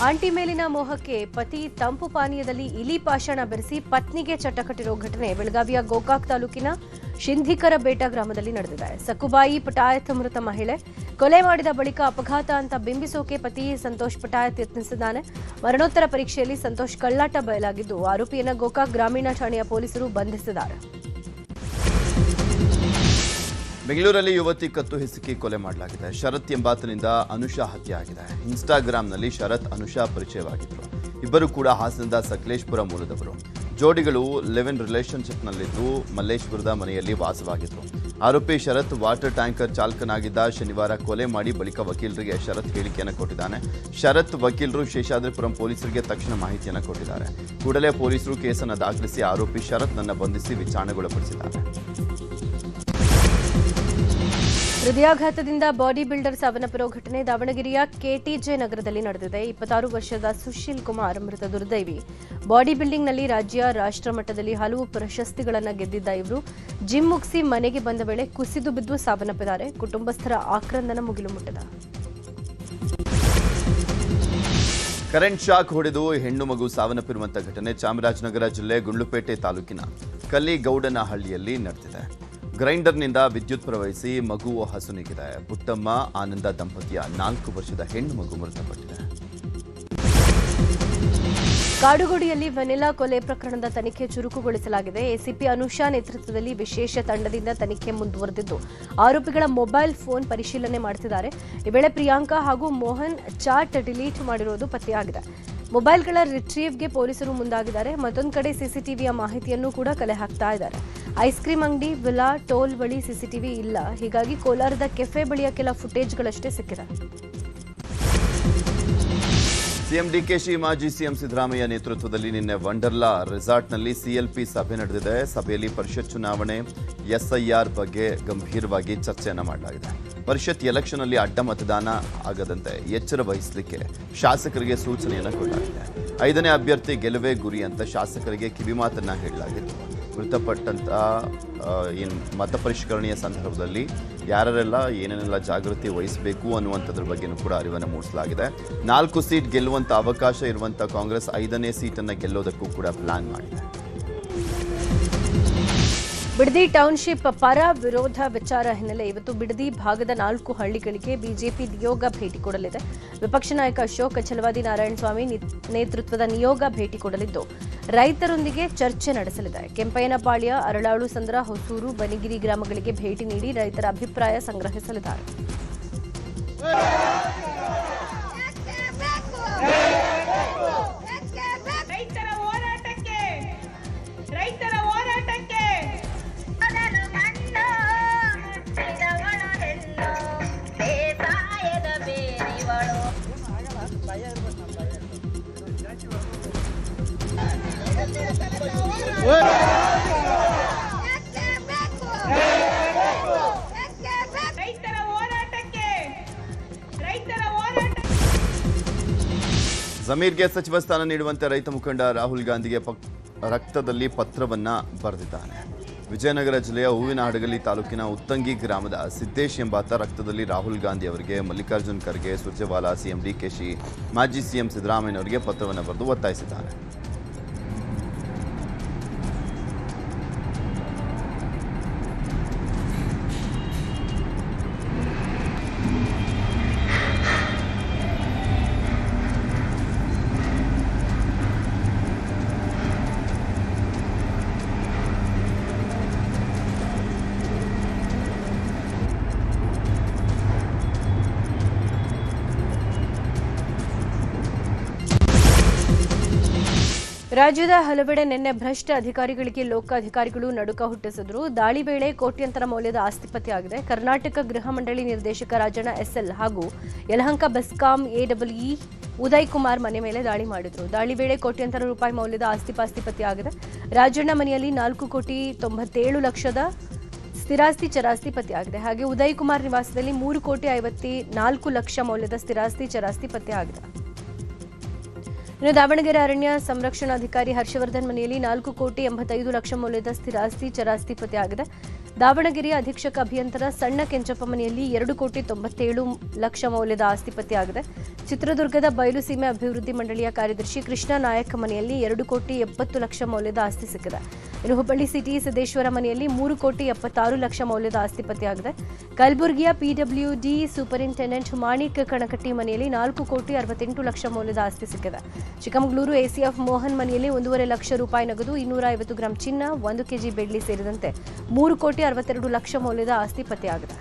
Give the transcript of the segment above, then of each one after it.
Aunty ಮೇಲಿನ ಮೋಹಕ್ಕೆ ಪತಿ ತಂಪು ಪಾನೀಯದಲ್ಲಿ ಇಲಿ ಪಾಷಾಣ ಬೆರೆಸಿ ಪತ್ನಿಗೆ ಚಟ ಕಟ್ಟಿರೋ ಘಟನೆ ಬೆಳಗಾವಿಯ ಗೋಕಾಕ್ ತಾಲೂಕಿನ ಶಿಂಧಿಕರ ಬೇಟ ಗ್ರಾಮದಲ್ಲಿ ನಡೆದಿದೆ. ಸಕುಬಾಯಿ ಪಟಾಯತ್ ಮೃತ ಮಹಿಳೆ ಕೊಲೆ ಮಾಡಿದ ಬಳಿಕ ಅಪಘಾತ ಅಂತ ಬಿಂಬಿಸೋಕೆ ಪತಿ ಸಂತೋಷ್ ಪಟಾಯತ್ ಯತ್ನಿಸಿದ್ದಾನೆ. ಮರಣೋತ್ತರ ಪರೀಕ್ಷೆಯಲ್ಲಿ ಸಂತೋಷ್ ಕಳ್ಳಾಟ ಬಯಲಾಗಿದ್ದು ಆರೋಪಿಯನ್ನ ಗೋಕಾಕ್ ಗ್ರಾಮೀಣ ಠಾಣೆಯ ಪೊಲೀಸರು ಬಂಧಿಸಿದ್ದಾರೆ. ಬೆಂಗಳೂರಲ್ಲಿ ಯುವತಿ ಕತ್ತು ಹಿಸುಕಿ ಕೊಲೆ ಮಾಡಲಾಗಿದೆ. ಶರತ್ ಎಂಬಾತನಿಂದ ಅನುಷಾ ಹತ್ಯೆ ಆಗಿದೆ. ಇನ್ಸ್ಟಾಗ್ರಾಂನಲ್ಲಿ ಶರತ್ ಅನುಷಾ ಪರಿಚಯವಾಗಿದ್ದರು. ಇಬ್ಬರು ಕೂಡ ಹಾಸನದ ಸಕಲೇಶ್ಪುರ ಮೂಲದವರು. ಜೋಡಿಗಳು ಲಿವ್ ಇನ್ ರಿಲೇಶನ್ಶಿಪ್ನಲ್ಲಿದ್ದು ಮಲ್ಲೇಶ್ವರದ ಮನೆಯಲ್ಲಿ ವಾಸವಾಗಿದ್ದರು. ಆರೋಪಿ ಶರತ್ ವಾಟರ್ ಟ್ಯಾಂಕರ್ ಚಾಲಕನಾಗಿದ್ದ. ಶನಿವಾರ ಕೊಲೆ ಮಾಡಿ ಬಳಿಕ ವಕೀಲರಿಗೆ ಶರತ್ ಹೇಳಿಕೆಯನ್ನು ಕೊಟ್ಟಿದ್ದಾನೆ. ಶರತ್ ವಕೀಲರು ಶೇಷಾದ್ರಿಪುರಂ ಪೊಲೀಸರಿಗೆ ತಕ್ಷಣ ಮಾಹಿತಿಯನ್ನು ಕೊಟ್ಟಿದ್ದಾರೆ. ಕೂಡಲೇ ಪೊಲೀಸರು ಕೇಸನ್ನು ದಾಖಲಿಸಿ ಆರೋಪಿ ಶರತ್ನನ್ನು ಬಂಧಿಸಿ ವಿಚಾರಣೆಗೊಳಪಡಿಸಿದ್ದಾರೆ. ಹೃದಯಾಘಾತದಿಂದ ಬಾಡಿ ಬಿಲ್ಡರ್ ಸಾವನ್ನಪ್ಪಿರೋ ಘಟನೆ ದಾವಣಗೆರೆಯ ಕೆಟಿಜೆ ನಗರದಲ್ಲಿ ನಡೆದಿದೆ. 26 ವರ್ಷದ ಸುಶೀಲ್ ಕುಮಾರ್ ಮೃತ ದುರ್ದೈವಿ. ಬಾಡಿ ಬಿಲ್ಡಿಂಗ್ನಲ್ಲಿ ರಾಜ್ಯ ರಾಷ್ಟ್ರ ಮಟ್ಟದಲ್ಲಿ ಹಲವು ಪ್ರಶಸ್ತಿಗಳನ್ನು ಗೆದ್ದಿದ್ದ ಇವರು ಜಿಮ್ ಮುಗಿಸಿ ಮನೆಗೆ ಬಂದ ವೇಳೆ ಕುಸಿದು ಬಿದ್ದು ಸಾವನ್ನಪ್ಪಿದ್ದಾರೆ. ಕುಟುಂಬಸ್ಥರ ಆಕ್ರಂದನ ಮುಗಿಲು ಮುಟ್ಟಿದೆ. ಕರೆಂಟ್ ಶಾಕ್ ಹೊಡೆದು ಹೆಣ್ಣು ಮಗು ಸಾವನ್ನಪ್ಪಿರುವಂತಹ ಘಟನೆ ಚಾಮರಾಜನಗರ ಜಿಲ್ಲೆ ಗುಂಡ್ಲುಪೇಟೆ ತಾಲೂಕಿನ ಕಲ್ಲಿಗೌಡನಹಳ್ಳಿಯಲ್ಲಿ ನಡೆದಿದೆ. ಗ್ರೈಂಡರ್ನಿಂದ ವಿದ್ಯುತ್ ಪ್ರವಹಿಸಿ ಮಗು ಹಸುನೀಗಿದೆ. ಪುಟ್ಟಮ್ಮ ಆನಂದ ದಂಪತಿಯ 4 ವರ್ಷದ ಹೆಣ್ಣು ಮಗು ಮೃತಪಟ್ಟಿದೆ. ಕಾಡುಗೋಡಿಯಲ್ಲಿ ವೆನಿಲಾ ಕೊಲೆ ಪ್ರಕರಣದ ತನಿಖೆ ಚುರುಕುಗೊಳಿಸಲಾಗಿದೆ. ಎಸಿಪಿ ಅನುಷಾ ನೇತೃತ್ವದಲ್ಲಿ ವಿಶೇಷ ತಂಡದಿಂದ ತನಿಖೆ ಮುಂದುವರೆದಿದ್ದು ಆರೋಪಿಗಳ ಮೊಬೈಲ್ ಫೋನ್ ಪರಿಶೀಲನೆ ಮಾಡುತ್ತಿದ್ದಾರೆ. ಈ ವೇಳೆ ಪ್ರಿಯಾಂಕಾ ಹಾಗೂ ಮೋಹನ್ ಚಾಟ್ ಡಿಲೀಟ್ ಮಾಡಿರುವುದು ಪತ್ತೆಯಾಗಿದೆ. ಮೊಬೈಲ್ಗಳ ರಿಟ್ರೀವ್ಗೆ ಪೊಲೀಸರು ಮುಂದಾಗಿದ್ದಾರೆ. ಮತ್ತೊಂದು ಕಡೆ ಸಿಸಿಟಿವಿಯ ಮಾಹಿತಿಯನ್ನು ಕೂಡ ಕಲೆ ಹಾಕ್ತಾ ಇದ್ದಾರೆ. ಐಸ್ ಕ್ರೀಂ ಅಂಗಡಿ, ವಿಲಾ, ಟೋಲ್ ಬಳಿ ಸಿಸಿಟಿವಿ ಇಲ್ಲ. ಹೀಗಾಗಿ ಕೋಲಾರದ ಕೆಫೆ ಬಳಿಯ ಕೆಲ ಫುಟೇಜ್ಗಳಷ್ಟೇ ಸಿಕ್ಕಿದೆ. ಸಿಎಂ ಡಿಕೆಶಿ ಮಾಜಿ ಸಿಎಂ ಸಿದ್ದರಾಮಯ್ಯ ನೇತೃತ್ವದಲ್ಲಿ ನಿನ್ನೆ ವಂಡರ್ಲಾ ರೆಸಾರ್ಟ್ನಲ್ಲಿ ಸಿಎಲ್ಪಿ ಸಭೆ ನಡೆದಿದೆ. ಸಭೆಯಲ್ಲಿ ಪರಿಷತ್ ಚುನಾವಣೆ ಎಸ್ಐಆರ್ ಬಗ್ಗೆ ಗಂಭೀರವಾಗಿ ಚರ್ಚೆಯನ್ನು ಮಾಡಲಾಗಿದೆ. ಪರಿಷತ್ ಎಲೆಕ್ಷನ್ ಅಲ್ಲಿ ಅಡ್ಡ ಮತದಾನ ಆಗದಂತೆ ಎಚ್ಚರ ವಹಿಸಲಿಕ್ಕೆ ಶಾಸಕರಿಗೆ ಸೂಚನೆಯನ್ನು ಕೊಡಲಾಗಿದೆ. 5ನೇ ಅಭ್ಯರ್ಥಿ ಗೆಲುವೇ ಗುರಿ ಅಂತ ಶಾಸಕರಿಗೆ ಕಿವಿಮಾತನ್ನ ಹೇಳಲಾಗಿತ್ತು. ಮೃತಪಟ್ಟಂತ ಮತ ಪರಿಷ್ಕರಣೆಯ ಸಂದರ್ಭದಲ್ಲಿ ಯಾರೆಲ್ಲ ಏನೇನೆಲ್ಲ ಜಾಗೃತಿ ವಹಿಸಬೇಕು ಅನ್ನುವಂಥದ್ರ ಬಗ್ಗೆನೂ ಕೂಡ ಅರಿವನ್ನು ಮೂಡಿಸಲಾಗಿದೆ. 4 ಸೀಟ್ ಗೆಲ್ಲುವಂತ ಅವಕಾಶ ಇರುವಂತ ಕಾಂಗ್ರೆಸ್ 5ನೇ ಸೀಟನ್ನು ಗೆಲ್ಲೋದಕ್ಕೂ ಕೂಡ ಪ್ಲಾನ್ ಮಾಡಿದೆ. ಬಿಡದಿ ಟೌನ್ಶಿಪ್ ಪರ ವಿರೋಧ ವಿಚಾರ ಹಿನ್ನೆಲೆ ಇವತ್ತು ಬಿಡದಿ ಭಾಗದ 4 ಹಳ್ಳಿಗಳಿಗೆ ಬಿಜೆಪಿ ನಿಯೋಗ ಭೇಟಿ ಕೊಡಲಿದೆ. ವಿಪಕ್ಷ ನಾಯಕ ಅಶೋಕ್, ಛಲವಾದಿ ನಾರಾಯಣಸ್ವಾಮಿ ನೇತೃತ್ವದ ನಿಯೋಗ ಭೇಟಿ ಕೊಡಲಿದ್ದು ರೈತರೊಂದಿಗೆ ಚರ್ಚೆ ನಡೆಸಲಿದೆ. ಕೆಂಪಯ್ಯನಪಾಳ್ಯ, ಅರಳಾಳು ಸಂದ್ರ, ಹೊಸೂರು, ಬನಿಗಿರಿ ಗ್ರಾಮಗಳಿಗೆ ಭೇಟಿ ನೀಡಿ ರೈತರ ಅಭಿಪ್ರಾಯ ಸಂಗ್ರಹಿಸಲಿದ್ದಾರೆ. ಜಮೀರ್ಗೆ ಸಚಿವ ಸ್ಥಾನ ನೀಡುವಂತೆ ರೈತ ಮುಖಂಡ ರಾಹುಲ್ ಗಾಂಧಿಗೆ ರಕ್ತದಲ್ಲಿ ಪತ್ರವನ್ನ ಬರೆದಿದ್ದಾನೆ. ವಿಜಯನಗರ ಜಿಲ್ಲೆಯ ಹೂವಿನಹಡಗಲಿ ತಾಲೂಕಿನ ಉತ್ತಂಗಿ ಗ್ರಾಮದ ಸಿದ್ದೇಶ್ ಎಂಬಾತ ರಕ್ತದಲ್ಲಿ ರಾಹುಲ್ ಗಾಂಧಿ ಅವರಿಗೆ, ಮಲ್ಲಿಕಾರ್ಜುನ್ ಖರ್ಗೆ, ಸುರ್ಜೇವಾಲಾ, ಸಿಎಂ ಡಿಕೆಶಿ, ಮಾಜಿ ಸಿಎಂ ಸಿದ್ದರಾಮಯ್ಯನವರಿಗೆ ಪತ್ರವನ್ನು ಬರೆದು ಒತ್ತಾಯಿಸಿದ್ದಾರೆ. ರಾಜ್ಯದ ಹಲವೆಡೆ ನಿನ್ನೆ ಭ್ರಷ್ಟ ಅಧಿಕಾರಿಗಳಿಗೆ ಲೋಕಾಧಿಕಾರಿಗಳು ನಡುಕ ಹುಟ್ಟಿಸಿದ್ರು. ದಾಳಿ ವೇಳೆ ಕೋಟ್ಯಂತರ ಮೌಲ್ಯದ ಆಸ್ತಿ ಪತ್ತೆಯಾಗಿದೆ. ಕರ್ನಾಟಕ ಗೃಹ ಮಂಡಳಿ ನಿರ್ದೇಶಕ ರಾಜಣ್ಣ ಎಸ್ಎಲ್ ಹಾಗೂ ಯಲಹಂಕ ಬೆಸ್ಕಾಂ ಎಡಬ್ಲ್ಯೂಇ ಉದಯ್ ಕುಮಾರ್ ಮನೆ ಮೇಲೆ ದಾಳಿ ಮಾಡಿದ್ರು. ದಾಳಿ ವೇಳೆ ಕೋಟ್ಯಂತರ ರೂಪಾಯಿ ಮೌಲ್ಯದ ಆಸ್ತಿ ಪತ್ತೆಯಾಗಿದೆ. ರಾಜಣ್ಣ ಮನೆಯಲ್ಲಿ 4,97,00,000ದ ಸ್ಥಿರಾಸ್ತಿ ಚರಾಸ್ತಿ ಪತ್ತೆಯಾಗಿದೆ. ಹಾಗೆ ಉದಯ್ ಕುಮಾರ್ ನಿವಾಸದಲ್ಲಿ 3,54,00,000 ಮೌಲ್ಯದ ಸ್ಥಿರಾಸ್ತಿ ಚರಾಸ್ತಿ ಪತ್ತೆಯಾಗಿದೆ. ಇನ್ನು ದಾವಣಗೆರೆ ಅರಣ್ಯ ಸಂರಕ್ಷಣಾಧಿಕಾರಿ ಹರ್ಷವರ್ಧನ್ ಮನೆಯಲ್ಲಿ 4,85,00,000 ಮೌಲ್ಯದ ಸ್ಥಿರಾಸ್ತಿ ಚರಾಸ್ತಿ ಪತ್ತೆಯಾಗಿದೆ. ದಾವಣಗೆರೆಯ ಅಧೀಕ್ಷಕ ಅಭಿಯಂತರ ಸಣ್ಣ ಕೆಂಚಪ್ಪ ಮನೆಯಲ್ಲಿ 2,97,00,000 ಮೌಲ್ಯದ ಆಸ್ತಿ ಪತ್ತೆಯಾಗಿದೆ. ಚಿತ್ರದುರ್ಗದ ಬಯಲುಸೀಮೆ ಅಭಿವೃದ್ಧಿ ಮಂಡಳಿಯ ಕಾರ್ಯದರ್ಶಿ ಕೃಷ್ಣ ನಾಯಕ್ ಮನೆಯಲ್ಲಿ 2,70,00,000 ಮೌಲ್ಯದ ಆಸ್ತಿ ಸಿಕ್ಕಿದೆ. ಇನ್ನು ಹುಬ್ಬಳ್ಳಿ ಸಿಟಿ ಸಿದ್ದೇಶ್ವರ ಮನೆಯಲ್ಲಿ 3,76,00,000 ಮೌಲ್ಯದ ಆಸ್ತಿ ಪತ್ತೆಯಾಗಿದೆ. ಕಲಬುರಗಿಯ ಪಿಡಬ್ಲ್ಯೂಡಿ ಸೂಪರಿಂಟೆಂಡೆಂಟ್ ಮಾಣಿಕ್ ಕಣಕಟ್ಟಿ ಮನೆಯಲ್ಲಿ 4,68,00,000 ಮೌಲ್ಯದ ಆಸ್ತಿ ಸಿಕ್ಕಿದೆ. ಚಿಕ್ಕಮಗಳೂರು ಎಸಿಎಫ್ ಮೋಹನ್ ಮನೆಯಲ್ಲಿ 1.5 ಲಕ್ಷ ರೂಪಾಯಿ ನಗದು, 250 ಗ್ರಾಂ ಚಿನ್ನ, 1 ಕೆಜಿ ಬೆಳ್ಳಿ ಸೇರಿದಂತೆ 3,62,00,000 ಮೌಲ್ಯದ ಆಸ್ತಿ ಪತ್ತೆಯಾಗಿದೆ.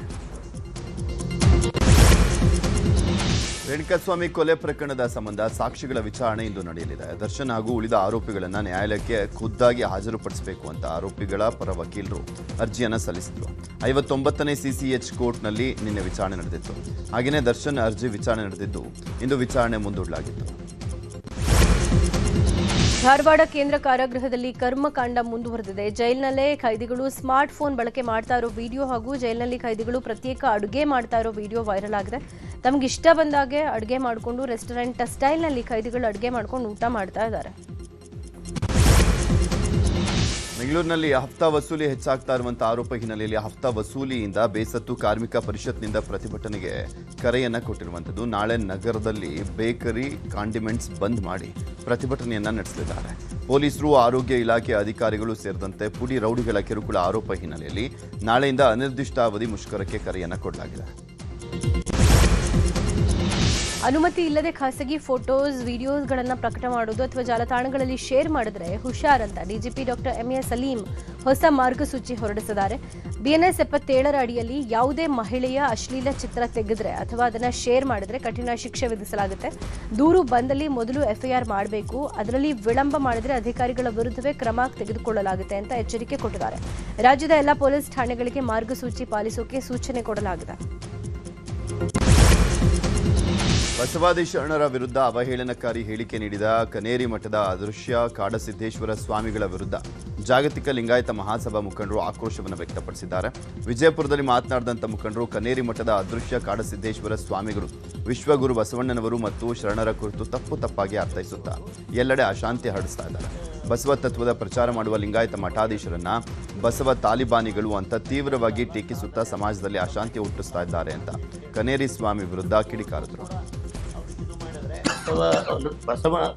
ರೇಣುಕಾಸ್ವಾಮಿ ಕೊಲೆ ಪ್ರಕರಣದ ಸಂಬಂಧ ಸಾಕ್ಷಿಗಳ ವಿಚಾರಣೆ ಇಂದು ನಡೆಯಲಿದೆ. ದರ್ಶನ್ ಹಾಗೂ ಉಳಿದ ಆರೋಪಿಗಳನ್ನು ನ್ಯಾಯಾಲಯಕ್ಕೆ ಖುದ್ದಾಗಿ ಹಾಜರುಪಡಿಸಬೇಕು ಅಂತ ಆರೋಪಿಗಳ ಪರ ವಕೀಲರು ಅರ್ಜಿಯನ್ನು ಸಲ್ಲಿಸಿದರು. 59ನೇ ಸಿಸಿಎಚ್ ಕೋರ್ಟ್ನಲ್ಲಿ ನಿನ್ನೆ ವಿಚಾರಣೆ ನಡೆದಿತ್ತು. ಹಾಗೆಯೇ ದರ್ಶನ್ ಅರ್ಜಿ ವಿಚಾರಣೆ ನಡೆದಿದ್ದು ಇಂದು ವಿಚಾರಣೆ ಮುಂದೂಡಲಾಗಿತ್ತು. ಧಾರವಾಡ ಕೇಂದ್ರ ಕಾರಾಗೃಹದಲ್ಲಿ ಕರ್ಮಕಾಂಡ ಮುಂದುವರೆದಿದೆ. ಜೈಲಿನಲ್ಲೇ ಖೈದಿಗಳು ಸ್ಮಾರ್ಟ್ ಫೋನ್ ಬಳಕೆ ಮಾಡ್ತಾ ಇರೋ ವಿಡಿಯೋ ಹಾಗೂ ಜೈಲಿನಲ್ಲಿ ಖೈದಿಗಳು ಪ್ರತ್ಯೇಕ ಅಡುಗೆ ಮಾಡ್ತಾ ಇರೋ ವಿಡಿಯೋ ವೈರಲ್ ಆಗಿದೆ. ತಮಗಿಷ್ಟ ಬಂದಾಗೆ ಅಡುಗೆ ಮಾಡಿಕೊಂಡು ರೆಸ್ಟೋರೆಂಟ್ ಸ್ಟೈಲ್ನಲ್ಲಿ ಖೈದಿಗಳು ಅಡುಗೆ ಮಾಡ್ಕೊಂಡು ಊಟ ಮಾಡ್ತಾ ಇದ್ದಾರೆ. ಬೆಂಗಳೂರಿನಲ್ಲಿ ಹಫ್ತಾ ವಸೂಲಿ ಹೆಚ್ಚಾಗ್ತಾ ಇರುವಂತಹ ಆರೋಪ ಹಿನ್ನೆಲೆಯಲ್ಲಿ ಹಫ್ತಾ ವಸೂಲಿಯಿಂದ ಬೇಸತ್ತು ಕಾರ್ಮಿಕ ಪರಿಷತ್ನಿಂದ ಪ್ರತಿಭಟನೆಗೆ ಕರೆಯನ್ನ ಕೊಟ್ಟಿರುವಂಥದ್ದು. ನಾಳೆ ನಗರದಲ್ಲಿ ಬೇಕರಿ, ಕಾಂಡಿಮೆಂಟ್ಸ್ ಬಂದ್ ಮಾಡಿ ಪ್ರತಿಭಟನೆಯನ್ನ ನಡೆಸಲಿದ್ದಾರೆ. ಪೊಲೀಸರು, ಆರೋಗ್ಯ ಇಲಾಖೆ ಅಧಿಕಾರಿಗಳು ಸೇರಿದಂತೆ ಪುಡಿ ರೌಡಿಗಳ ಕಿರುಕುಳ ಆರೋಪ ಹಿನ್ನೆಲೆಯಲ್ಲಿ ನಾಳೆಯಿಂದ ಅನಿರ್ದಿಷ್ಟಾವಧಿ ಮುಷ್ಕರಕ್ಕೆ ಕರೆಯನ್ನ ಕೊಡಲಾಗಿದೆ. ಅನುಮತಿ ಇಲ್ಲದೆ ಖಾಸಗಿ ಫೋಟೋಸ್, ವಿಡಿಯೋಸ್ಗಳನ್ನು ಪ್ರಕಟ ಮಾಡೋದು ಅಥವಾ ಜಾಲತಾಣಗಳಲ್ಲಿ ಶೇರ್ ಮಾಡಿದ್ರೆ ಹುಷಾರ್ ಅಂತ ಡಿಜಿಪಿ ಡಾಕ್ಟರ್ ಎಂಎ ಸಲೀಂ ಹೊಸ ಮಾರ್ಗಸೂಚಿ ಹೊರಡಿಸಿದ್ದಾರೆ. ಬಿಎನ್ಎಸ್ 77 ಅಡಿಯಲ್ಲಿ ಯಾವುದೇ ಮಹಿಳೆಯ ಅಶ್ಲೀಲ ಚಿತ್ರ ತೆಗೆದ್ರೆ ಅಥವಾ ಅದನ್ನು ಶೇರ್ ಮಾಡಿದ್ರೆ ಕಠಿಣ ಶಿಕ್ಷೆ ವಿಧಿಸಲಾಗುತ್ತೆ. ದೂರು ಬಂದಲ್ಲಿ ಮೊದಲು ಎಫ್ಐಆರ್ ಮಾಡಬೇಕು. ಅದರಲ್ಲಿ ವಿಳಂಬ ಮಾಡಿದ್ರೆ ಅಧಿಕಾರಿಗಳ ವಿರುದ್ಧವೇ ಕ್ರಮ ತೆಗೆದುಕೊಳ್ಳಲಾಗುತ್ತೆ ಅಂತ ಎಚ್ಚರಿಕೆ ಕೊಟ್ಟಿದ್ದಾರೆ. ರಾಜ್ಯದ ಎಲ್ಲ ಪೊಲೀಸ್ ಠಾಣೆಗಳಿಗೆ ಮಾರ್ಗಸೂಚಿ ಪಾಲಿಸೋಕೆ ಸೂಚನೆ ಕೊಡಲಾಗಿದೆ. ಬಸವಾದಿ ಶರಣರ ವಿರುದ್ಧ ಅವಹೇಳನಕಾರಿ ಹೇಳಿಕೆ ನೀಡಿದ ಕನೇರಿ ಮಠದ ಅದೃಶ್ಯ ಕಾಡಸಿದ್ದೇಶ್ವರ ಸ್ವಾಮಿಗಳ ವಿರುದ್ಧ ಜಾಗತಿಕ ಲಿಂಗಾಯತ ಮಹಾಸಭಾ ಮುಖಂಡರು ಆಕ್ರೋಶವನ್ನು ವ್ಯಕ್ತಪಡಿಸಿದ್ದಾರೆ. ವಿಜಯಪುರದಲ್ಲಿ ಮಾತನಾಡಿದಂಥ ಮುಖಂಡರು, ಕನೇರಿ ಮಠದ ಅದೃಶ್ಯ ಕಾಡಸಿದ್ದೇಶ್ವರ ಸ್ವಾಮಿಗಳು ವಿಶ್ವಗುರು ಬಸವಣ್ಣನವರು ಮತ್ತು ಶರಣರ ಕುರಿತು ತಪ್ಪಾಗಿ ಅರ್ಥೈಸುತ್ತಾ ಎಲ್ಲೆಡೆ ಅಶಾಂತಿ ಹರಡಿಸ್ತಾ ಇದ್ದಾರೆ. ಬಸವ ತತ್ವದ ಪ್ರಚಾರ ಮಾಡುವ ಲಿಂಗಾಯತ ಮಠಾಧೀಶರನ್ನ ಬಸವ ತಾಲಿಬಾನಿಗಳು ಅಂತ ತೀವ್ರವಾಗಿ ಟೀಕಿಸುತ್ತಾ ಸಮಾಜದಲ್ಲಿ ಅಶಾಂತಿ ಹುಟ್ಟಿಸ್ತಾ ಇದ್ದಾರೆ ಅಂತ ಕನೇರಿ ಸ್ವಾಮಿ ವಿರುದ್ಧ ಕಿಡಿಕಾರಿದರು.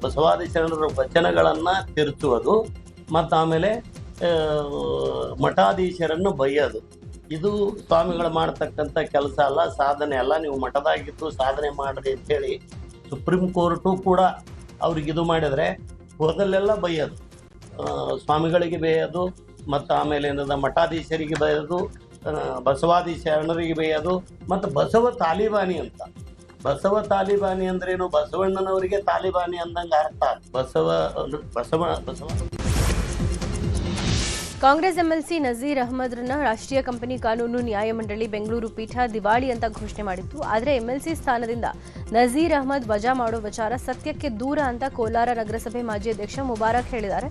ಬಸವಾದಿ ಶರಣರ ವಚನಗಳನ್ನ ತಿರುಚುವುದು ಮತ್ತು ಆಮೇಲೆ ಮಠಾಧೀಶರನ್ನು ಬೈಯೋದು, ಇದು ಸ್ವಾಮಿಗಳು ಮಾಡ್ತಕ್ಕಂಥ ಕೆಲಸ ಅಲ್ಲ, ಸಾಧನೆ ಅಲ್ಲ. ನೀವು ಮಠದಾಗಿದ್ದು ಸಾಧನೆ ಮಾಡ್ರಿ ಅಂತೇಳಿ ಸುಪ್ರೀಂ ಕೋರ್ಟು ಕೂಡ ಅವ್ರಿಗೆ ಇದು ಮಾಡಿದರೆ ಹೋದಲ್ಲೆಲ್ಲ ಬೈಯೋದು, ಸ್ವಾಮಿಗಳಿಗೆ ಬೈಯೋದು, ಮತ್ತು ಆಮೇಲೆ ಏನದ ಮಠಾಧೀಶರಿಗೆ ಬೈಯೋದು, ಬಸವಾದಿ ಶರಣರಿಗೆ ಬೈಯೋದು, ಮತ್ತು ಬಸವ ತಾಲಿಬಾನಿ ಅಂತ. ಬಸವ ತಾಲಿಬಾನಿ ಅಂದ್ರೇನು? ಬಸವಣ್ಣನವರಿಗೆ ತಾಲಿಬಾನಿ ಅಂದಂಗೆ ಅರ್ಥ. ಬಸವ ಕಾಂಗ್ರೆಸ್ ಎಂಎಲ್ಸಿ ನಜೀರ್ ಅಹಮದ್ರನ್ನ ರಾಷ್ಟ್ರೀಯ ಕಂಪನಿ ಕಾನೂನು ನ್ಯಾಯಮಂಡಳಿ ಬೆಂಗಳೂರು ಪೀಠ ದಿವಾಳಿ ಅಂತ ಘೋಷಣೆ ಮಾಡಿತ್ತು. ಆದರೆ ಎಂಎಲ್ಸಿ ಸ್ಥಾನದಿಂದ ನಜೀರ್ ಅಹಮದ್ ವಜಾ ಮಾಡೋ ವಿಚಾರ ಸತ್ಯಕ್ಕೆ ದೂರ ಅಂತ ಕೋಲಾರ ನಗರಸಭೆ ಮಾಜಿ ಅಧ್ಯಕ್ಷ ಮುಬಾರಕ್ ಹೇಳಿದ್ದಾರೆ.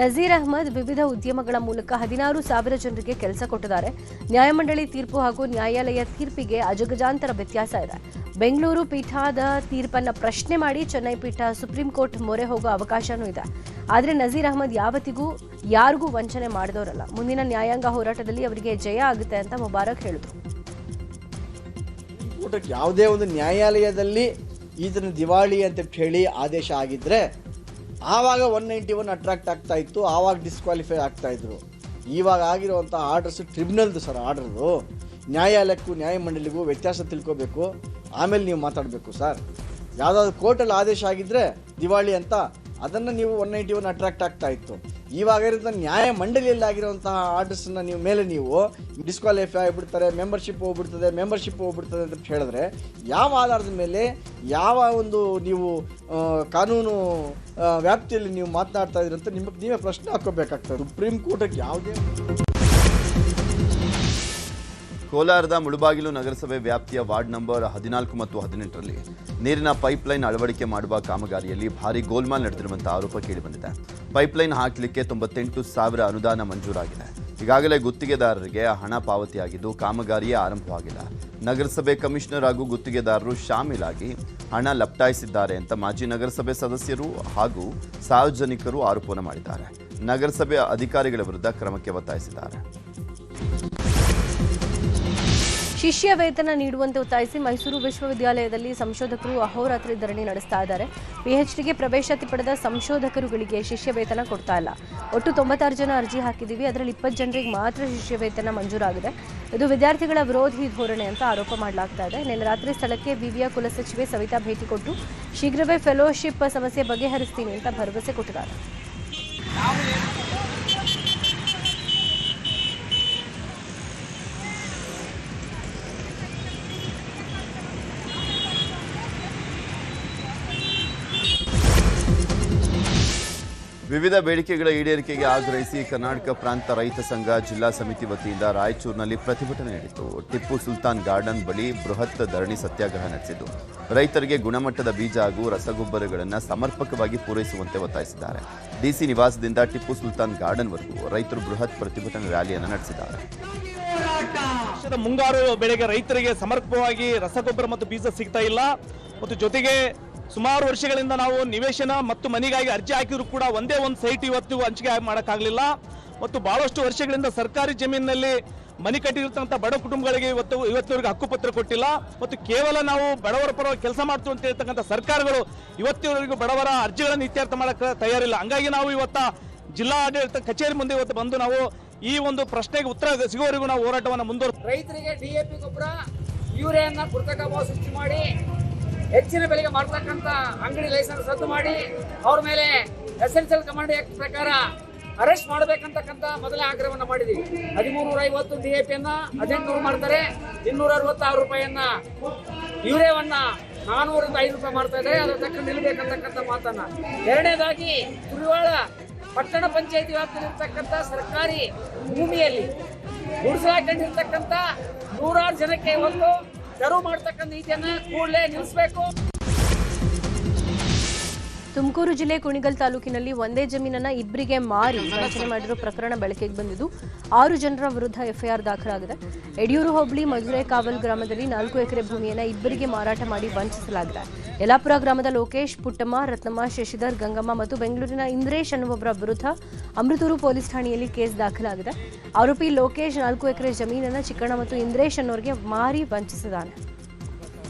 ನಜೀರ್ ಅಹಮದ್ ವಿವಿಧ ಉದ್ಯಮಗಳ ಮೂಲಕ 16,000 ಜನರಿಗೆ ಕೆಲಸ ಕೊಟ್ಟಿದ್ದಾರೆ. ನ್ಯಾಯಮಂಡಳಿ ತೀರ್ಪು ಹಾಗೂ ನ್ಯಾಯಾಲಯ ತೀರ್ಪಿಗೆ ಅಜಗಜಾಂತರ ವ್ಯತ್ಯಾಸ ಇದೆ. ಬೆಂಗಳೂರು ಪೀಠದ ತೀರ್ಪನ್ನು ಪ್ರಶ್ನೆ ಮಾಡಿ ಚೆನ್ನೈ ಪೀಠ ಸುಪ್ರೀಂ ಕೋರ್ಟ್ ಮೊರೆ ಹೋಗೋ ಅವಕಾಶನೂ ಇದೆ. ಆದರೆ ನಜೀರ್ ಅಹಮದ್ ಯಾವತ್ತಿಗೂ ಯಾರಿಗೂ ವಂಚನೆ ಮಾಡಿದವರಲ್ಲ. ಮುಂದಿನ ನ್ಯಾಯಾಂಗ ಹೋರಾಟದಲ್ಲಿ ಅವರಿಗೆ ಜಯ ಆಗುತ್ತೆ ಅಂತ ಮುಬಾರಕ್ ಹೇಳಿದ್ರು. ಯಾವುದೇ ಒಂದು ನ್ಯಾಯಾಲಯದಲ್ಲಿ ಇದನ್ನು ದಿವಾಳಿ ಅಂತ ಹೇಳಿ ಆದೇಶ ಆಗಿದ್ರೆ ಆವಾಗ 191 ಅಟ್ರಾಕ್ಟ್ ಆಗ್ತಾ ಇತ್ತು, ಆವಾಗ ಡಿಸ್ಕ್ವಾಲಿಫೈ ಆಗ್ತಾ ಇದ್ರು. ಇವಾಗ ಆಗಿರುವಂಥ ಆರ್ಡರ್ಸ್ ಟ್ರಿಬ್ಯುನಲ್ದು ಸರ್ ಆರ್ಡರ್ದು. ನ್ಯಾಯಾಲಯಕ್ಕೂ ನ್ಯಾಯಮಂಡಳಿಗೂ ವ್ಯತ್ಯಾಸ ತಿಳ್ಕೋಬೇಕು, ಆಮೇಲೆ ನೀವು ಮಾತಾಡಬೇಕು ಸರ್. ಯಾವುದಾದ್ರು ಕೋರ್ಟಲ್ಲಿ ಆದೇಶ ಆಗಿದ್ದರೆ ದಿವಾಳಿ ಅಂತ ಅದನ್ನು ನೀವು 191 ಅಟ್ರಾಕ್ಟ್ ಆಗ್ತಾ ಇತ್ತು. ಇವಾಗ ಇರೋ ನ್ಯಾಯಮಂಡಳಿಯಲ್ಲಿ ಆಗಿರುವಂತಹ ಆರ್ಡರ್ಸನ್ನು ನೀವು ಡಿಸ್ಕ್ವಾಲಿಫೈ ಆಗಿಬಿಡ್ತಾರೆ, ಮೆಂಬರ್ಶಿಪ್ ಹೋಗ್ಬಿಡ್ತದೆ ಅಂತ ಹೇಳಿದ್ರೆ ಯಾವ ಆಧಾರದ ಮೇಲೆ, ಯಾವ ಒಂದು ನೀವು ಕಾನೂನು ವ್ಯಾಪ್ತಿಯಲ್ಲಿ ನೀವು ಮಾತನಾಡ್ತಾ ಇದ್ರಿ ಅಂತ ನಿಮಗೆ ನೀವೇ ಪ್ರಶ್ನೆ ಹಾಕೋಬೇಕಾಗ್ತದೆ. ಸುಪ್ರೀಂ ಕೋರ್ಟ್ಗೆ ಯಾವುದೇ ಕೋಲಾರದ ಮುಳುಬಾಗಿಲು ನಗರಸಭೆ ವ್ಯಾಪ್ತಿಯ ವಾರ್ಡ್ ನಂಬರ್ 14 ಮತ್ತು 18ರಲ್ಲಿ ನೀರಿನ ಪೈಪ್ಲೈನ್ ಅಳವಡಿಕೆ ಮಾಡುವ ಕಾಮಗಾರಿಯಲ್ಲಿ ಭಾರೀ ಗೋಲ್ಮಾಲ್ ನಡೆದಿರುವಂತಹ ಆರೋಪ ಕೇಳಿಬಂದಿದೆ. ಪೈಪ್ಲೈನ್ ಹಾಕಲಿಕ್ಕೆ 98,000 ಅನುದಾನ ಮಂಜೂರಾಗಿದೆ. ಈಗಾಗಲೇ ಗುತ್ತಿಗೆದಾರರಿಗೆ ಹಣ ಪಾವತಿಯಾಗಿದ್ದು ಕಾಮಗಾರಿಯೇ ಆರಂಭವಾಗಿಲ್ಲ. ನಗರಸಭೆ ಕಮಿಷನರ್ ಹಾಗೂ ಗುತ್ತಿಗೆದಾರರು ಶಾಮೀಲಾಗಿ ಹಣ ಲಪ್ಟಾಯಿಸಿದ್ದಾರೆ ಅಂತ ಮಾಜಿ ನಗರಸಭೆ ಸದಸ್ಯರು ಹಾಗೂ ಸಾರ್ವಜನಿಕರು ಆರೋಪವನ್ನು ಮಾಡಿದ್ದಾರೆ. ನಗರಸಭೆ ಅಧಿಕಾರಿಗಳ ವಿರುದ್ಧ ಕ್ರಮಕ್ಕೆ ಒತ್ತಾಯಿಸಿದ್ದಾರೆ. ಶಿಷ್ಯ ವೇತನ ನೀಡುವಂತೆ ಒತ್ತಾಯಿಸಿ ಮೈಸೂರು ವಿಶ್ವವಿದ್ಯಾಲಯದಲ್ಲಿ ಸಂಶೋಧಕರು ಅಹೋರಾತ್ರಿ ಧರಣಿ ನಡೆಸ್ತಾ ಇದ್ದಾರೆ. ಪಿಎಚ್ಡಿಗೆ ಪ್ರವೇಶಾತಿ ಪಡೆದ ಸಂಶೋಧಕರುಗಳಿಗೆ ಶಿಷ್ಯ ವೇತನ ಕೊಡ್ತಾ ಇಲ್ಲ. ಒಟ್ಟು 96 ಜನ ಅರ್ಜಿ ಹಾಕಿದ್ದೀವಿ, ಅದರಲ್ಲಿ 20 ಜನರಿಗೆ ಮಾತ್ರ ಶಿಷ್ಯ ವೇತನ ಮಂಜೂರಾಗಿದೆ. ಇದು ವಿದ್ಯಾರ್ಥಿಗಳ ವಿರೋಧಿ ಧೋರಣೆ ಅಂತ ಆರೋಪ ಮಾಡಲಾಗ್ತಾ ಇದೆ. ನಿನ್ನೆ ರಾತ್ರಿ ಸ್ಥಳಕ್ಕೆ ವಿವಿಯ ಕುಲಸಚಿವೆ ಸವಿತಾ ಭೇಟಿ ಕೊಟ್ಟು ಶೀಘ್ರವೇ ಫೆಲೋಶಿಪ್ ಸಮಸ್ಯೆ ಬಗೆಹರಿಸ್ತೀನಿ ಅಂತ ಭರವಸೆ ಕೊಟ್ಟಿದ್ದಾರೆ. ವಿವಿಧ ಬೇಡಿಕೆಗಳ ಈಡೇರಿಕೆಗೆ ಆಗ್ರಹಿಸಿ ಕರ್ನಾಟಕ ಪ್ರಾಂತ ರೈತ ಸಂಘ ಜಿಲ್ಲಾ ಸಮಿತಿ ವತಿಯಿಂದ ರಾಯಚೂರಿನಲ್ಲಿ ಪ್ರತಿಭಟನೆ ನಡೆಯಿತು. ಟಿಪ್ಪು ಸುಲ್ತಾನ್ ಗಾರ್ಡನ್ ಬಳಿ ಬೃಹತ್ ಧರಣಿ ಸತ್ಯಾಗ್ರಹ ನಡೆಸಿದ್ದು ರೈತರಿಗೆ ಗುಣಮಟ್ಟದ ಬೀಜ ಹಾಗೂ ರಸಗೊಬ್ಬರಗಳನ್ನು ಸಮರ್ಪಕವಾಗಿ ಪೂರೈಸುವಂತೆ ಒತ್ತಾಯಿಸಿದ್ದಾರೆ. ಡಿಸಿ ನಿವಾಸದಿಂದ ಟಿಪ್ಪು ಸುಲ್ತಾನ್ ಗಾರ್ಡನ್ವರೆಗೂ ರೈತರು ಬೃಹತ್ ಪ್ರತಿಭಟನಾ ರ್ಯಾಲಿಯನ್ನು ನಡೆಸಿದ್ದಾರೆ. ಮುಂಗಾರು ಬೆಳೆಗೆ ರೈತರಿಗೆ ಸಮರ್ಪಕವಾಗಿ ರಸಗೊಬ್ಬರ ಮತ್ತು ಬೀಜ ಸಿಗ್ತಾ ಇಲ್ಲ ಮತ್ತು ಜೊತೆಗೆ ಸುಮಾರು ವರ್ಷಗಳಿಂದ ನಾವು ನಿವೇಶನ ಮತ್ತು ಮನೆಗಾಗಿ ಅರ್ಜಿ ಹಾಕಿದ್ರು ಕೂಡ ಒಂದೇ ಒಂದು ಸೈಟ್ ಇವತ್ತು ಹಂಚಿಕೆ ಮಾಡೋಕ್ಕಾಗಲಿಲ್ಲ ಮತ್ತು ಬಹಳಷ್ಟು ವರ್ಷಗಳಿಂದ ಸರ್ಕಾರಿ ಜಮೀನಿನಲ್ಲಿ ಮನೆ ಕಟ್ಟಿರ್ತಕ್ಕಂಥ ಬಡ ಕುಟುಂಬಗಳಿಗೆ ಇವತ್ತಿನವರೆಗೆ ಹಕ್ಕುಪತ್ರ ಕೊಟ್ಟಿಲ್ಲ ಮತ್ತು ಕೇವಲ ನಾವು ಬಡವರ ಪರವಾಗಿ ಕೆಲಸ ಮಾಡ್ತೀವಿ ಅಂತ ಹೇಳ್ತಕ್ಕಂಥ ಸರ್ಕಾರಗಳು ಇವತ್ತಿನವರೆಗೂ ಬಡವರ ಅರ್ಜಿಗಳನ್ನು ಇತ್ಯರ್ಥ ಮಾಡೋಕ್ಕೆ ತಯಾರಿಲ್ಲ. ಹಂಗಾಗಿ ನಾವು ಇವತ್ತ ಜಿಲ್ಲಾ ಆಡಳಿತ ಕಚೇರಿ ಮುಂದೆ ಇವತ್ತು ಬಂದು ನಾವು ಈ ಒಂದು ಪ್ರಶ್ನೆಗೆ ಉತ್ತರ ಸಿಗುವವರೆಗೂ ನಾವು ಹೋರಾಟವನ್ನು ಮುಂದುವರಿಸ್ತೀವಿ. ರೈತರಿಗೆ ಡಿಎಪಿ ಗೊಬ್ಬರ ಯೂರಿಯಾನ ಕೃತಕ ಭಾವ ಸೃಷ್ಟಿ ಮಾಡಿ ಹೆಚ್ಚಿನ ಬೆಲೆಗೆ ಮಾರ್ತಕ್ಕಂಥ ಅಂಗಡಿ ಲೈಸೆನ್ಸ್ ರದ್ದು ಮಾಡಿ ಅವ್ರ ಮೇಲೆ ಎಸೆನ್ಷಿಯಲ್ ಕಮಾಂಡ್ ಆಕ್ಟ್ ಪ್ರಕಾರ ಅರೆಸ್ಟ್ ಮಾಡಬೇಕಂತಕ್ಕಂಥ ಮೊದಲೇ ಆಗ್ರಹವನ್ನು ಮಾಡಿದ್ವಿ. 1350 ಡಿಎಪಿಯನ್ನ 1800 ಮಾಡ್ತಾರೆ, 266 ರೂಪಾಯಿಯನ್ನ ಯೂರಿಯಾವನ್ನ 400 ರಿಂದ 500 ರೂಪಾಯಿ ಮಾಡ್ತಾ ಇದ್ದಾರೆ. ಅದ್ರ ತಕ್ಕ ನಿಲ್ಲಬೇಕಂತಕ್ಕಂಥ ಮಾತನ್ನ. ಎರಡನೇದಾಗಿ ಕುರಿವಾಳ ಪಟ್ಟಣ ಪಂಚಾಯತಿ ವ್ಯಾಪ್ತಿಯಲ್ಲಿರ್ತಕ್ಕಂಥ ಸರ್ಕಾರಿ ಭೂಮಿಯಲ್ಲಿ ಗುಡಿಸಲಾಕೊಂಡಿರ್ತಕ್ಕಂಥ 100 ಜನಕ್ಕೆ ಒಂದು ತೆರವು ಮಾಡತಕ್ಕಂಥ ನೀತಿಯನ್ನ ಕೂಡಲೇ ನಿಲ್ಲಿಸಬೇಕು. ತುಮಕೂರು ಜಿಲ್ಲೆ ಕುಣಿಗಲ್ ತಾಲೂಕಿನಲ್ಲಿ ಒಂದೇ ಜಮೀನನ್ನ ಇಬ್ಬರಿಗೆ ಮಾರಿ ವಂಚನೆ ಮಾಡಿರೋ ಪ್ರಕರಣ ಬೆಳಕಿಗೆ ಬಂದಿದ್ದು 6 ಜನರ ವಿರುದ್ಧ ಎಫ್ಐಆರ್ ದಾಖಲಾಗಿದೆ. ಯಡಿಯೂರು ಹೋಬಳಿ ಮಧುರೆ ಕಾವಲ್ ಗ್ರಾಮದಲ್ಲಿ 4 ಎಕರೆ ಭೂಮಿಯನ್ನ ಇಬ್ಬರಿಗೆ ಮಾರಾಟ ಮಾಡಿ ವಂಚಿಸಲಾಗಿದೆ. ಯಲ್ಲಾಪುರ ಗ್ರಾಮದ ಲೋಕೇಶ್, ಪುಟ್ಟಮ್ಮ, ರತ್ನಮ್ಮ, ಶಶಿಧರ್, ಗಂಗಮ್ಮ ಮತ್ತು ಬೆಂಗಳೂರಿನ ಇಂದ್ರೇಶ್ ಅನ್ನುವೊಬ್ಬರ ವಿರುದ್ಧ ಅಮೃತೂರು ಪೊಲೀಸ್ ಠಾಣೆಯಲ್ಲಿ ಕೇಸ್ ದಾಖಲಾಗಿದೆ. ಆರೋಪಿ ಲೋಕೇಶ್ 4 ಎಕರೆ ಜಮೀನನ್ನ ಚಿಕ್ಕಣ್ಣ ಮತ್ತು ಇಂದ್ರೇಶ್ ಅನ್ನೋರಿಗೆ ಮಾರಿ ವಂಚಿಸಿದ್ದಾನೆ.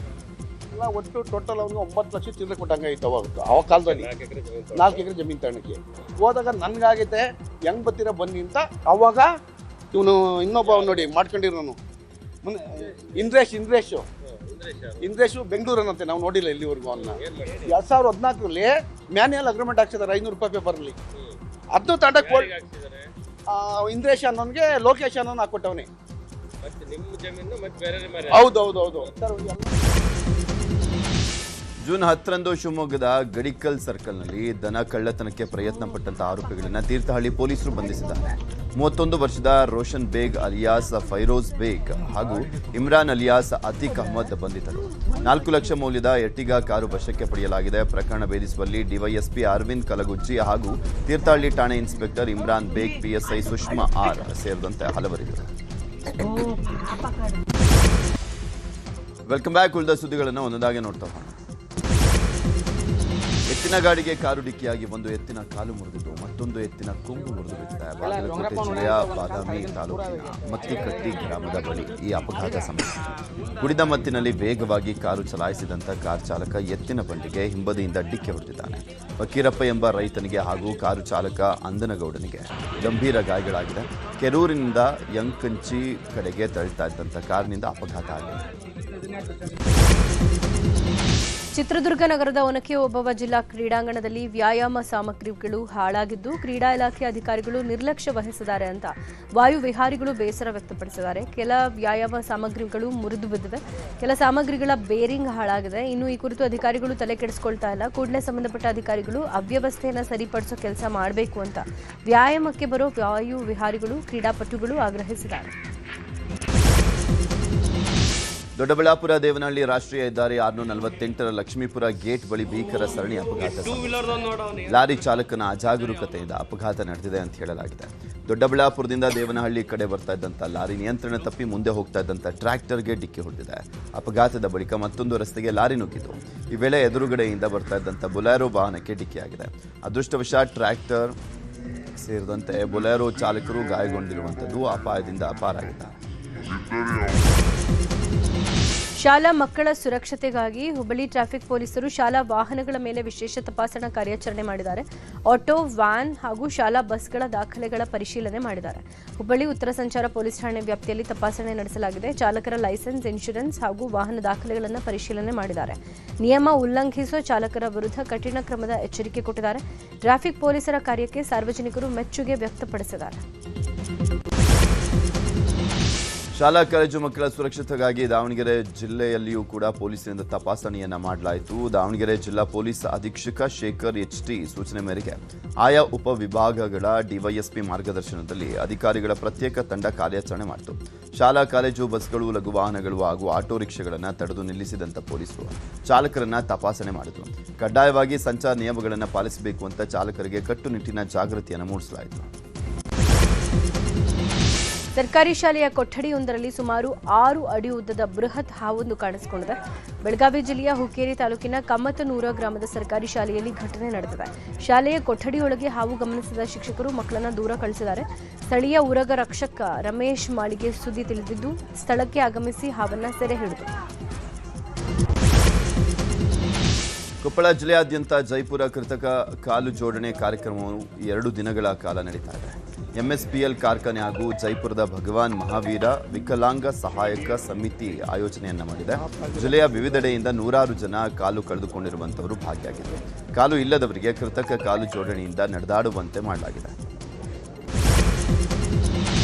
ಒಟ್ಟು ಟೋಟಲ್ ಅವನು 9 ಲಕ್ಷ ಚಿಲ್ಲರೆ ಕೊಟ್ಟಂಗೆ ಇತ್ತು. ಅವಾಗ ಕಾಲದಲ್ಲಿ 4 ಎಕರೆ ಜಮೀನು ತಗೊಳಕ್ಕೆ ಹೋದಾಗ ನನ್ಗಾಗೈತೆ ಹೆಂಗ್ ಬರ್ತೀರ ಬನ್ನಿ ಅಂತ. ಅವಾಗ ಇವನು ಇನ್ನೊಬ್ಬ ನೋಡಿ ಮಾಡ್ಕೊಂಡಿರೋನು ಇಂದ್ರೇಶು ಬೆಂಗಳೂರನ್ನಂತೆ ನಾವು ನೋಡಿಲ್ಲ ಇಲ್ಲಿವರೆಗೂ. ಅವನ್ನ 2014ರಲ್ಲಿ ಮ್ಯಾನ್ಯಲ್ ಅಗ್ರಿಮೆಂಟ್ ಹಾಕ್ಸಿದಾರೆ 500 ರೂಪಾಯಿ ಪೇಪರ್ಲಿ. ಅದನ್ನು ತಾಂಡಕ್ಕೆ ಇಂದ್ರೇಶ್ ಅನ್ನೋನ್ಗೆ ಲೋಕೇಶ್ ಅನ್ನೋನ್ ಹಾಕೊಟ್ಟವನೇ. ಹೌದೌದೌದು. ಜೂನ್ 10ರಂದು ಶಿವಮೊಗ್ಗದ ಗಡಿಕಲ್ ಸರ್ಕಲ್ನಲ್ಲಿ ದನ ಕಳ್ಳತನಕ್ಕೆ ಪ್ರಯತ್ನ ಪಟ್ಟಂತ ಆರೋಪಿಗಳನ್ನು ತೀರ್ಥಹಳ್ಳಿ ಪೊಲೀಸರು ಬಂಧಿಸಿದ್ದಾರೆ. 31 ವರ್ಷದ ರೋಷನ್ ಬೇಗ್ ಅಲಿಯಾಸ್ ಫೈರೋಜ್ ಬೇಗ್ ಹಾಗೂ ಇಮ್ರಾನ್ ಅಲಿಯಾಸ್ ಅತೀಕ್ ಅಹಮದ್ ಬಂಧಿತರು. 4 ಲಕ್ಷ ಮೌಲ್ಯದ ಎರ್ಟಿಗಾ ಕಾರು ವಶಕ್ಕೆ ಪಡೆಯಲಾಗಿದೆ. ಪ್ರಕರಣ ಭೇದಿಸುವಲ್ಲಿ ಡಿವೈಎಸ್ಪಿ ಅರವಿಂದ್ ಕಲಗುಜ್ಜಿ ಹಾಗೂ ತೀರ್ಥಹಳ್ಳಿ ಠಾಣೆ ಇನ್ಸ್ಪೆಕ್ಟರ್ ಇಮ್ರಾನ್ ಬೇಗ್, ಪಿಎಸ್ಐ ಸುಷ್ಮಾ ಆರ್ ಸೇರಿದಂತೆ ಹಲವರಿದ್ದರು. Welcome back. ಉಳಿದ ಸುದ್ದಿಗಳನ್ನು ಒಂದೊಂದಾಗಿ ನೋಡ್ತಾ ಹೋಗೋಣ. ಎತ್ತಿನ ಗಾಡಿಗೆ ಕಾರು ಡಿಕ್ಕಿಯಾಗಿ ಒಂದು ಎತ್ತಿನ ಕಾಲು ಮುರಿದಿದ್ದು ಮತ್ತೊಂದು ಎತ್ತಿನ ಕೊಂಬು ಮುರಿದು ಬಿಟ್ಟಿದೆ. ಬಾಗಲಕೋಟೆ ಜಿಲ್ಲೆಯ ಬಾದಾಮಿ ತಾಲೂಕಿನ ಮತ್ತಿಕಟ್ಟಿ ಗ್ರಾಮದ ಬಳಿ ಈ ಅಪಘಾತ ಸಂಭವಿಸಿತು. ಕುಡಿದ ಮತ್ತಿನಲ್ಲಿ ವೇಗವಾಗಿ ಕಾರು ಚಲಾಯಿಸಿದಂಥ ಕಾರ್ ಚಾಲಕ ಎತ್ತಿನ ಬಂಡಿಗೆ ಹಿಂಬದಿಯಿಂದ ಡಿಕ್ಕಿ ಹೊಡೆದಿದ್ದಾನೆ. ಫಕೀರಪ್ಪ ಎಂಬ ರೈತನಿಗೆ ಹಾಗೂ ಕಾರು ಚಾಲಕ ಅಂದನಗೌಡನಿಗೆ ಗಂಭೀರ ಗಾಯಗಳಾಗಿದೆ. ಕೆರೂರಿನಿಂದ ಯಂಕಂಚಿ ಕಡೆಗೆ ತೆರಳುತ್ತಾ ಇದ್ದಂಥ ಕಾರ್ನಿಂದ ಅಪಘಾತ ಆಗಿದೆ. ಚಿತ್ರದುರ್ಗ ನಗರದ ಒನಕೆ ಓಬವ್ವ ಜಿಲ್ಲಾ ಕ್ರೀಡಾಂಗಣದಲ್ಲಿ ವ್ಯಾಯಾಮ ಸಾಮಗ್ರಿಗಳು ಹಾಳಾಗಿದ್ದು ಕ್ರೀಡಾ ಇಲಾಖೆ ಅಧಿಕಾರಿಗಳು ನಿರ್ಲಕ್ಷ್ಯ ವಹಿಸಿದ್ದಾರೆ ಅಂತ ವಾಯು ವಿಹಾರಿಗಳು ಬೇಸರ ವ್ಯಕ್ತಪಡಿಸಿದ್ದಾರೆ. ಕೆಲ ವ್ಯಾಯಾಮ ಸಾಮಗ್ರಿಗಳು ಮುರಿದು ಬಿದ್ದಿವೆ, ಕೆಲ ಸಾಮಗ್ರಿಗಳ ಬೇರಿಂಗ್ ಹಾಳಾಗಿದೆ. ಇನ್ನು ಈ ಕುರಿತು ಅಧಿಕಾರಿಗಳು ತಲೆ ಕೆಡಿಸಿಕೊಳ್ತಾ ಇಲ್ಲ. ಕೂಡಲೇ ಸಂಬಂಧಪಟ್ಟ ಅಧಿಕಾರಿಗಳು ಅವ್ಯವಸ್ಥೆಯನ್ನು ಸರಿಪಡಿಸೋ ಕೆಲಸ ಮಾಡಬೇಕು ಅಂತ ವ್ಯಾಯಾಮಕ್ಕೆ ಬರೋ ವಾಯು ವಿಹಾರಿಗಳು, ಕ್ರೀಡಾಪಟುಗಳು ಆಗ್ರಹಿಸಿದ್ದಾರೆ. ದೊಡ್ಡಬಳ್ಳಾಪುರ ದೇವನಹಳ್ಳಿ ರಾಷ್ಟ್ರೀಯ ಹೆದ್ದಾರಿ 648ರ ಲಕ್ಷ್ಮೀಪುರ ಗೇಟ್ ಬಳಿ ಭೀಕರ ಸರಣಿ ಅಪಘಾತ. ಲಾರಿ ಚಾಲಕನ ಅಜಾಗರೂಕತೆಯಿಂದ ಅಪಘಾತ ನಡೆದಿದೆ ಅಂತ ಹೇಳಲಾಗಿದೆ. ದೊಡ್ಡಬಳ್ಳಾಪುರದಿಂದ ದೇವನಹಳ್ಳಿ ಕಡೆ ಬರ್ತಾ ಇದ್ದಂಥ ಲಾರಿ ನಿಯಂತ್ರಣ ತಪ್ಪಿ ಮುಂದೆ ಹೋಗ್ತಾ ಇದ್ದಂಥ ಟ್ರ್ಯಾಕ್ಟರ್ಗೆ ಡಿಕ್ಕಿ ಹೊಡೆದಿದೆ. ಅಪಘಾತದ ಬಳಿಕ ಮತ್ತೊಂದು ರಸ್ತೆಗೆ ಲಾರಿ ನುಗ್ಗಿತು. ಈ ವೇಳೆ ಎದುರುಗಡೆಯಿಂದ ಬರ್ತಾ ಇದ್ದಂಥ ಬೊಲೆರೋ ವಾಹನಕ್ಕೆ ಡಿಕ್ಕಿಯಾಗಿದೆ. ಅದೃಷ್ಟವಶಾತ್ ಟ್ರ್ಯಾಕ್ಟರ್ ಸೇರಿದಂತೆ ಬೊಲೆರೋ ಚಾಲಕರು ಗಾಯಗೊಂಡಿರುವಂಥದ್ದು ಅಪಾಯದಿಂದ ಪಾರಾಗಿದ್ದಾರೆ. ಶಾಲಾ ಮಕ್ಕಳ ಸುರಕ್ಷತೆಗಾಗಿ ಹುಬ್ಬಳ್ಳಿ ಟ್ರಾಫಿಕ್ ಪೊಲೀಸರು ಶಾಲಾ ವಾಹನಗಳ ಮೇಲೆ ವಿಶೇಷ ತಪಾಸಣಾ ಕಾರ್ಯಾಚರಣೆ ಮಾಡಿದ್ದಾರೆ. ಆಟೋ, ವ್ಯಾನ್ ಹಾಗೂ ಶಾಲಾ ಬಸ್ಗಳ ದಾಖಲೆಗಳ ಪರಿಶೀಲನೆ ಮಾಡಿದ್ದಾರೆ. ಹುಬ್ಬಳ್ಳಿ ಉತ್ತರ ಸಂಚಾರ ಪೊಲೀಸ್ ಠಾಣೆ ವ್ಯಾಪ್ತಿಯಲ್ಲಿ ತಪಾಸಣೆ ನಡೆಸಲಾಗಿದೆ. ಚಾಲಕರ ಲೈಸೆನ್ಸ್, ಇನ್ಶೂರೆನ್ಸ್ ಹಾಗೂ ವಾಹನ ದಾಖಲೆಗಳನ್ನು ಪರಿಶೀಲನೆ ಮಾಡಿದ್ದಾರೆ. ನಿಯಮ ಉಲ್ಲಂಘಿಸುವ ಚಾಲಕರ ವಿರುದ್ಧ ಕಠಿಣ ಕ್ರಮದ ಎಚ್ಚರಿಕೆ ಕೊಟ್ಟಿದ್ದಾರೆ. ಟ್ರಾಫಿಕ್ ಪೊಲೀಸರ ಕಾರ್ಯಕ್ಕೆ ಸಾರ್ವಜನಿಕರು ಮೆಚ್ಚುಗೆ ವ್ಯಕ್ತಪಡಿಸಿದ್ದಾರೆ. ಶಾಲಾ ಕಾಲೇಜು ಮಕ್ಕಳ ಸುರಕ್ಷತೆಗಾಗಿ ದಾವಣಗೆರೆ ಜಿಲ್ಲೆಯಲ್ಲಿಯೂ ಕೂಡ ಪೊಲೀಸರಿಂದ ತಪಾಸಣೆಯನ್ನ ಮಾಡಲಾಯಿತು. ದಾವಣಗೆರೆ ಜಿಲ್ಲಾ ಪೊಲೀಸ್ ಅಧೀಕ್ಷಕ ಶೇಖರ್ HT ಸೂಚನೆ ಮೇರೆಗೆ ಆಯಾ ಉಪವಿಭಾಗಗಳ ಡಿವೈಎಸ್ಪಿ ಮಾರ್ಗದರ್ಶನದಲ್ಲಿ ಅಧಿಕಾರಿಗಳ ಪ್ರತ್ಯೇಕ ತಂಡ ಕಾರ್ಯಾಚರಣೆ ಮಾಡಿತು. ಶಾಲಾ ಕಾಲೇಜು ಬಸ್ಗಳು, ಲಘು ವಾಹನಗಳು ಹಾಗೂ ಆಟೋ ರಿಕ್ಷಾಗಳನ್ನು ತಡೆದು ನಿಲ್ಲಿಸಿದಂಥ ಪೊಲೀಸರು ಚಾಲಕರನ್ನ ತಪಾಸಣೆ ಮಾಡಿದರು. ಕಡ್ಡಾಯವಾಗಿ ಸಂಚಾರ ನಿಯಮಗಳನ್ನು ಪಾಲಿಸಬೇಕು ಅಂತ ಚಾಲಕರಿಗೆ ಕಟ್ಟುನಿಟ್ಟಿನ ಜಾಗೃತಿಯನ್ನು ಮೂಡಿಸಲಾಯಿತು. ಸರ್ಕಾರಿ ಶಾಲೆಯ ಕೊಠಡಿಯೊಂದರಲ್ಲಿ ಸುಮಾರು 6 ಅಡಿ ಉದ್ದದ ಬೃಹತ್ ಹಾವೊಂದು ಕಾಣಿಸಿಕೊಂಡಿದೆ. ಬೆಳಗಾವಿ ಜಿಲ್ಲೆಯ ಹುಕ್ಕೇರಿ ತಾಲೂಕಿನ ಕಮ್ಮತನೂರ ಗ್ರಾಮದ ಸರ್ಕಾರಿ ಶಾಲೆಯಲ್ಲಿ ಘಟನೆ ನಡೆದಿದೆ. ಶಾಲೆಯ ಕೊಠಡಿಯೊಳಗೆ ಹಾವು ಗಮನಿಸಿದ ಶಿಕ್ಷಕರು ಮಕ್ಕಳನ್ನು ದೂರ ಕಳಿಸಿದ್ದಾರೆ. ಸ್ಥಳೀಯ ಉರಗ ರಕ್ಷಕ ರಮೇಶ್ ಮಾಳಿಗೆ ಸುದ್ದಿ ತಿಳಿದಿದ್ದು ಸ್ಥಳಕ್ಕೆ ಆಗಮಿಸಿ ಹಾವನ್ನು ಸೆರೆ ಹಿಡಿದರು. ಕೊಪ್ಪಳ ಜಿಲ್ಲೆಯಾದ್ಯಂತ ಜೈಪುರ ಕೃತಕ ಕಾಲು ಜೋಡಣೆ ಕಾರ್ಯಕ್ರಮವು 2 ದಿನಗಳ ಕಾಲ ನಡೀತಾ ಇದೆ. MSPL ಕಾರ್ಖಾನೆ ಹಾಗೂ ಜೈಪುರದ ಭಗವಾನ್ ಮಹಾವೀರ ವಿಕಲಾಂಗ ಸಹಾಯಕ ಸಮಿತಿ ಆಯೋಜನೆಯನ್ನ ಮಾಡಿದೆ. ಜಿಲ್ಲೆಯ ವಿವಿಧೆಡೆಯಿಂದ 100 ಜನ ಕಾಲು ಕಳೆದುಕೊಂಡಿರುವಂತವರು ಭಾಗಿಯಾಗಿದ್ದಾರೆ. ಕಾಲು ಇಲ್ಲದವರಿಗೆ ಕೃತಕ ಕಾಲು ಜೋಡಣೆಯಿಂದ ನಡೆದಾಡುವಂತೆ ಮಾಡಲಾಗಿದೆ.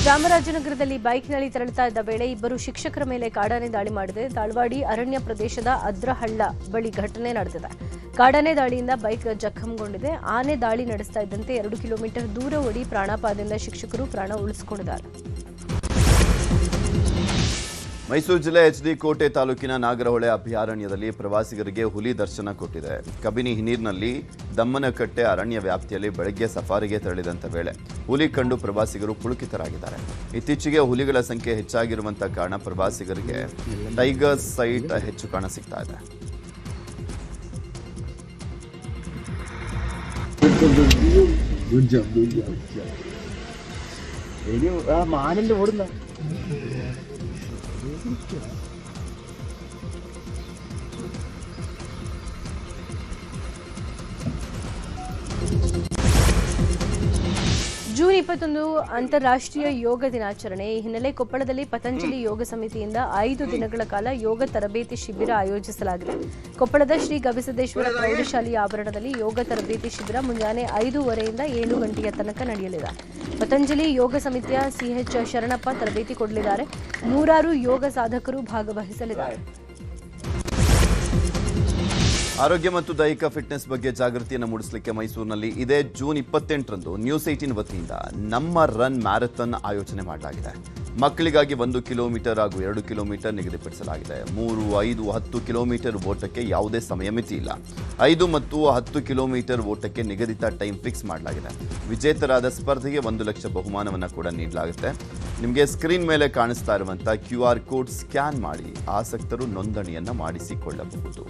ಚಾಮರಾಜನಗರದಲ್ಲಿ ಬೈಕ್ನಲ್ಲಿ ತೆರಳುತ್ತಾ ಇದ್ದ ವೇಳೆ ಇಬ್ಬರು ಶಿಕ್ಷಕರ ಮೇಲೆ ಕಾಡಾನೆ ದಾಳಿ ಮಾಡಿದೆ. ತಾಳ್ವಾಡಿ ಅರಣ್ಯ ಪ್ರದೇಶದ ಅದ್ರಹಳ್ಳ ಬಳಿ ಘಟನೆ ನಡೆದಿದೆ. ಕಾಡಾನೆ ದಾಳಿಯಿಂದ ಬೈಕ್ ಜಖಂಗೊಂಡಿದೆ. ಆನೆ ದಾಳಿ ನಡೆಸ್ತಾ ಇದ್ದಂತೆ 2 ಕಿಲೋಮೀಟರ್ ದೂರ ಓಡಿ ಪ್ರಾಣಾಪಾಯದಿಂದ ಶಿಕ್ಷಕರು ಪ್ರಾಣ ಉಳಿಸಿಕೊಂಡಿದ್ದಾರೆ. ಮೈಸೂರು ಜಿಲ್ಲೆ HD ಕೋಟೆ ತಾಲೂಕಿನ ನಾಗರಹೊಳೆ ಅಭಯಾರಣ್ಯದಲ್ಲಿ ಪ್ರವಾಸಿಗರಿಗೆ ಹುಲಿ ದರ್ಶನ ಕೊಟ್ಟಿದೆ. ಕಬಿನಿ ಹಿನ್ನೀರಿನಲ್ಲಿ ದಮ್ಮನಕಟ್ಟೆ ಅರಣ್ಯ ವ್ಯಾಪ್ತಿಯಲ್ಲಿ ಬೆಳಗ್ಗೆ ಸಫಾರಿಗೆ ತೆರಳಿದಂಥ ವೇಳೆ ಹುಲಿ ಕಂಡು ಪ್ರವಾಸಿಗರು ಪುಳುಕಿತರಾಗಿದ್ದಾರೆ. ಇತ್ತೀಚೆಗೆ ಹುಲಿಗಳ ಸಂಖ್ಯೆ ಹೆಚ್ಚಾಗಿರುವಂಥ ಕಾರಣ ಪ್ರವಾಸಿಗರಿಗೆ ಟೈಗರ್ ಸೈಟ್ ಹೆಚ್ಚು ಕಾಣಸಿಗ್ತಾ ಇದೆ. ಜೂನ್ 21 ಅಂತಾರಾಷ್ಟ್ರೀಯ ಯೋಗ ದಿನಾಚರಣೆ. ಈ ಹಿನ್ನೆಲೆ ಕೊಪ್ಪಳದಲ್ಲಿ ಪತಂಜಲಿ ಯೋಗ ಸಮಿತಿಯಿಂದ 5 ದಿನಗಳ ಕಾಲ ಯೋಗ ತರಬೇತಿ ಶಿಬಿರ ಆಯೋಜಿಸಲಾಗಿದೆ. ಕೊಪ್ಪಳದ ಶ್ರೀ ಗವಿಸಿದ್ದೇಶ್ವರ ಪ್ರೌಢಶಾಲೆಯ ಆವರಣದಲ್ಲಿ ಯೋಗ ತರಬೇತಿ ಶಿಬಿರ ಮುಂಜಾನೆ 5:30ರಿಂದ 7 ಗಂಟೆಯ ತನಕ ನಡೆಯಲಿದೆ. ಪತಂಜಲಿ ಯೋಗ ಸಮಿತಿಯ CH ಶರಣಪ್ಪ ತರಬೇತಿ ಕೊಡಲಿದ್ದಾರೆ. 100 ಯೋಗ ಸಾಧಕರು ಭಾಗವಹಿಸಲಿದ್ದಾರೆ. ಆರೋಗ್ಯ ಮತ್ತು ದೈಹಿಕ ಫಿಟ್ನೆಸ್ ಬಗ್ಗೆ ಜಾಗೃತಿಯನ್ನು ಮೂಡಿಸಲಿಕ್ಕೆ ಮೈಸೂರಿನಲ್ಲಿ ಇದೇ ಜೂನ್ 28ರಂದು ನ್ಯೂಸ್ 18 ವತಿಯಿಂದ ನಮ್ಮ ರನ್ ಮ್ಯಾರಥಾನ್ ಆಯೋಜನೆ ಮಾಡಲಾಗಿದೆ. ಮಕ್ಕಳಿಗಾಗಿ 1 ಕಿಲೋಮೀಟರ್ ಹಾಗೂ 2 ಕಿಲೋಮೀಟರ್ ನಿಗದಿಪಡಿಸಲಾಗಿದೆ. 3, 5, 10 ಕಿಲೋಮೀಟರ್ ಓಟಕ್ಕೆ ಯಾವುದೇ ಸಮಯ ಮಿತಿ ಇಲ್ಲ. 5 ಮತ್ತು 10 ಕಿಲೋಮೀಟರ್ ಓಟಕ್ಕೆ ನಿಗದಿತ ಟೈಮ್ ಫಿಕ್ಸ್ ಮಾಡಲಾಗಿದೆ. ವಿಜೇತರಾದ ಸ್ಪರ್ಧೆಗೆ 1 ಲಕ್ಷ ಬಹುಮಾನವನ್ನು ಕೂಡ ನೀಡಲಾಗುತ್ತೆ. ನಿಮಗೆ ಸ್ಕ್ರೀನ್ ಮೇಲೆ ಕಾಣಿಸ್ತಾ ಇರುವಂಥ QR ಕೋಡ್ ಸ್ಕ್ಯಾನ್ ಮಾಡಿ ಆಸಕ್ತರು ನೋಂದಣಿಯನ್ನು ಮಾಡಿಸಿಕೊಳ್ಳಬಹುದು.